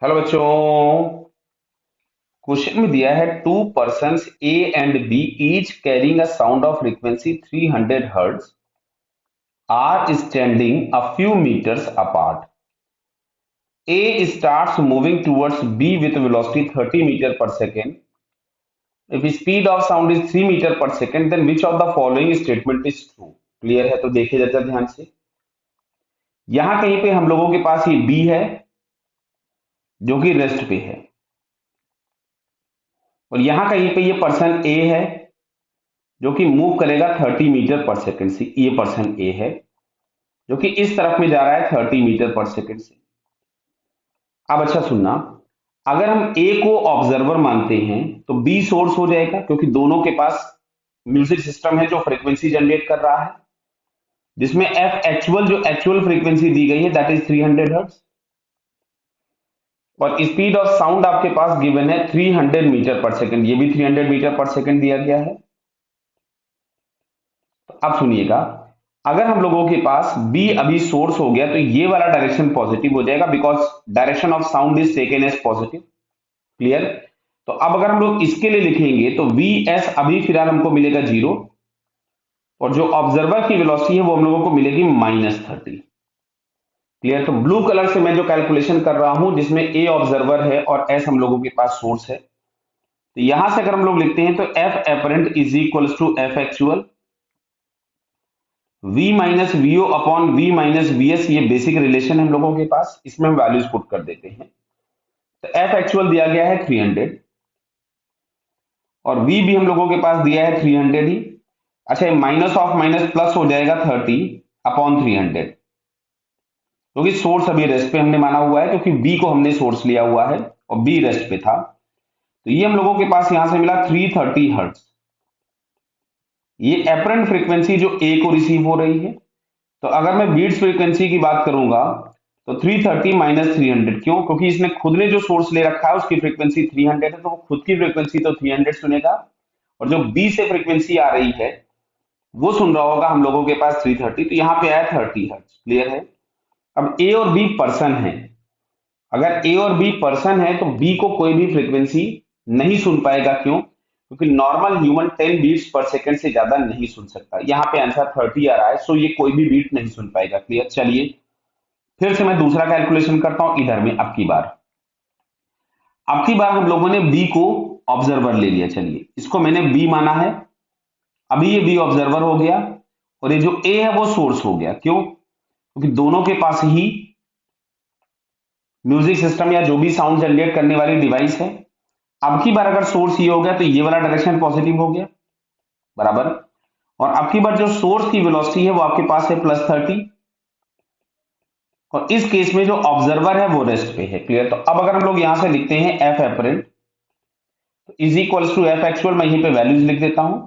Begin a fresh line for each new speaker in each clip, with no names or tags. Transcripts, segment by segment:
Hello बच्चों। Question में दिया है two persons A and B each carrying a sound of frequency 300 hertz are standing a few metres apart. A starts moving towards B with velocity 30 metre per second. If speed of sound is 3 metre per second then which of the following statement is true. Clear है? तो देखिए जरा ध्यान से। यहां कहीं पे हम लोगों के पास ये बी है जो कि रेस्ट पे है, और यहां कहीं पे ये पर्सन ए है जो कि मूव करेगा 30 मीटर पर सेकंड से। ये पर्सन ए है जो कि इस तरफ में जा रहा है 30 मीटर पर सेकंड से। अब अच्छा सुनना, अगर हम ए को ऑब्जर्वर मानते हैं तो बी सोर्स हो जाएगा, क्योंकि दोनों के पास म्यूजिक सिस्टम है जो फ्रीक्वेंसी जनरेट कर रहा है, जिसमें एफ एक्चुअल जो एक्चुअल फ्रीक्वेंसी दी गई है दैट इज 300 हर्ट्ज, और स्पीड ऑफ साउंड आपके पास गिवन है 300 मीटर पर सेकंड। ये भी 300 मीटर पर सेकंड दिया गया है। तो अब सुनिएगा, अगर हम लोगों के पास बी अभी सोर्स हो गया तो ये वाला डायरेक्शन पॉजिटिव हो जाएगा, because direction of sound is taken as positive. Clear? तो अब अगर हम लोग इसके लिए लिखेंगे तो वी एस अभी फिलहाल हमको मिलेगा 0, और जो ऑब्जर्वर की वेलोसिटी है वो हम लोगों को मिलेगी -30। क्लियर? तो ब्लू कलर से मैं जो कैलकुलेशन कर रहा हूं जिसमें ए ऑब्जर्वर है और एस हम लोगों के पास सोर्स है, तो यहां से अगर हम लोग लिखते हैं तो F apparent is equals to F actual v minus V O upon v minus V S. ये बेसिक रिलेशन है हम लोगों के पास, इसमें हम वैल्यूज पुट कर देते हैं। तो एफ एक्चुअल दिया गया है 300, और v भी हम लोगों के पास दिया है 300 ही। अच्छा, ये माइनस ऑफ माइनस प्लस हो जाएगा 30 अपॉन 300, क्योंकि सोर्स अभी रेस्ट पे हमने माना हुआ है, क्योंकि b को हमने सोर्स लिया हुआ है और b रेस्ट पे था। तो ये हम लोगों के पास यहां से मिला 330 हर्ट्ज। ये एपरेंट फ्रीक्वेंसी जो a को रिसीव हो रही है। तो अगर मैं बीट्स फ्रीक्वेंसी की बात करूंगा तो 330 माइनस 300, क्यों? क्योंकि इसने खुद ने जो सोर्स ले रखा है उसकी फ्रीक्वेंसी 300 है, तो वो खुद की फ्रीक्वेंसी तो 300 सुनेगा, और जो बी से फ्रीक्वेंसी आ रही है वो सुन रहा होगा हम लोगों के पास 330, तो यहाँ पे आया 30 हर्ट्ज। क्लियर है? अब ए और बी पर्सन है, अगर ए और बी पर्सन है तो बी को कोई भी फ्रीक्वेंसी नहीं सुन पाएगा। क्यों? क्योंकि नॉर्मल ह्यूमन 10 बीट्स पर सेकंड से ज्यादा नहीं सुन सकता। यहाँ पे आंसर 30 आ रहा है, सो ये कोई भी बीट नहीं सुन पाएगा। क्लियर? चलिए फिर से मैं दूसरा कैलकुलेशन करता हूं इधर में। अब की बार हम लोगों ने बी को ऑब्जर्वर ले लिया। चलिए, इसको मैंने बी माना है, अभी ये बी ऑब्जर्वर हो गया, और ये जो ए है वो सोर्स हो गया। क्यों? क्योंकि दोनों के पास ही म्यूजिक सिस्टम या जो भी साउंड जनरेट करने वाली डिवाइस है। अब की बार अगर सोर्स ये हो गया तो ये वाला डायरेक्शन पॉजिटिव हो गया, बराबर। और अब की बार जो सोर्स की वेलोसिटी है वो आपके पास है +30, और इस केस में जो ऑब्जर्वर है वो रेस्ट पे है। क्लियर? तो अब अगर हम लोग यहां से लिखते हैं F apparent is equals to F actual, मैं यहीं पे वैल्यूज लिख देता हूं।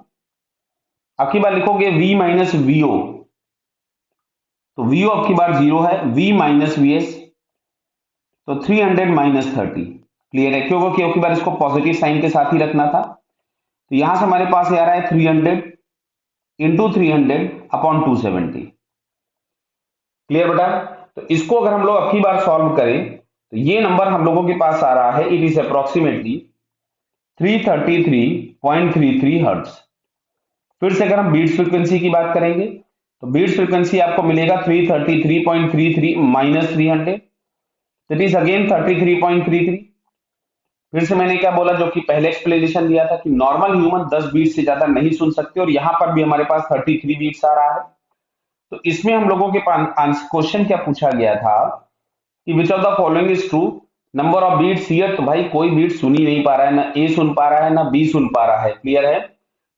अब की बार लिखोगे v माइनस वीओ, तो वीओ अब की बार 0 है, v माइनस वी एस, तो 300 माइनस 30। क्लियर है? क्योंकि बार इसको पॉजिटिव साइन के साथ ही रखना था। तो यहां से हमारे पास आ रहा है 300 इंटू 300 अपॉन 270। क्लियर बेटा? तो इसको अगर हम लोग अब की बार सॉल्व करें तो ये नंबर हम लोगों के पास आ रहा है, इट इज अप्रोक्सीमेटली 333.33 हर्ट्ज। फिर से अगर हम बीट्स फ्रीक्वेंसी की बात करेंगे तो बीट्स फ्रीक्वेंसी आपको मिलेगा 333.33 माइनस 300, दैट इज अगेन 33.33। फिर से मैंने क्या बोला, जो कि पहले एक्सप्लेनेशन दिया था कि नॉर्मल ह्यूमन 10 बीट से ज्यादा नहीं सुन सकते, और यहां पर भी हमारे पास 33 बीट्स आ रहा है। तो इसमें हम लोगों के पास क्वेश्चन क्या पूछा गया था कि which of the following is true, number of beats here. तो भाई कोई बीट सुन ही नहीं पा रहा है, ना ए सुन पा रहा है ना बी सुन पा रहा है। क्लियर है?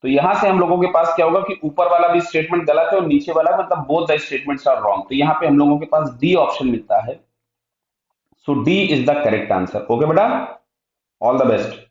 तो यहां से हम लोगों के पास क्या होगा कि ऊपर वाला भी स्टेटमेंट गलत है और नीचे वाला, मतलब both the statements are wrong. तो यहाँ पे हम लोगों के पास डी ऑप्शन मिलता है। So D is the correct answer. Okay बेटा, ऑल द बेस्ट।